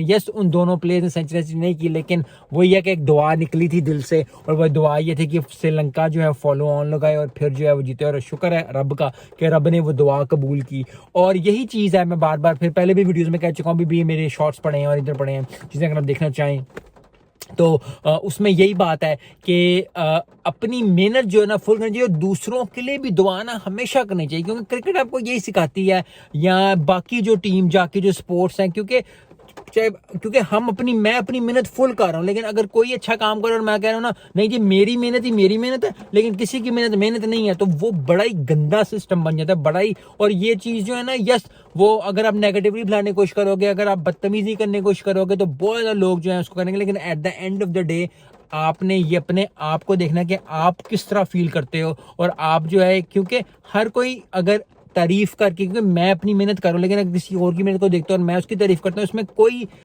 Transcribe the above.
Yes, उन दोनों players ने सेंचुरी नहीं की, लेकिन वही है कि एक दुआ निकली थी दिल से, और वह दुआ ये थी कि श्रीलंका जो है फॉलो ऑन लगाए और फिर जो है वो जीते। और शुक्र है रब का कि रब ने वो दुआ कबूल की। और यही चीज़ है, मैं बार बार फिर पहले भी वीडियोज़ में कह चुका हूँ, भी मेरे शॉर्ट्स पड़े हैं और इधर पड़े हैं, जिसे अगर आप देखना चाहें तो उसमें यही बात है कि अपनी मेहनत जो है ना फुल करनी चाहिए, और दूसरों के लिए भी दुआ ना हमेशा करनी चाहिए, क्योंकि क्रिकेट आपको यही सिखाती है, या बाकी जो टीम जाके जो स्पोर्ट्स हैं, क्योंकि मैं अपनी मेहनत फुल कर रहा हूँ, लेकिन अगर कोई अच्छा काम करे और मैं कह रहा हूँ ना नहीं जी मेरी मेहनत ही मेरी मेहनत है, लेकिन किसी की मेहनत नहीं है, तो वो बड़ा ही गंदा सिस्टम बन जाता है, बड़ा ही। और ये चीज़ जो है ना, यस, वो अगर आप नेगेटिवली फैलाने की कोशिश करोगे, अगर आप बदतमीजी करने की कोशिश करोगे, तो बहुत ज़्यादा लोग जो है उसको करेंगे, लेकिन at the end of the day आपने ये अपने आप को देखना कि आप किस तरह फील करते हो, और आप जो है, क्योंकि हर कोई अगर तारीफ करके, क्योंकि मैं अपनी मेहनत करूं, लेकिन अगर किसी और की मेहनत को देखता हूं और मैं उसकी तारीफ करता हूं, इसमें कोई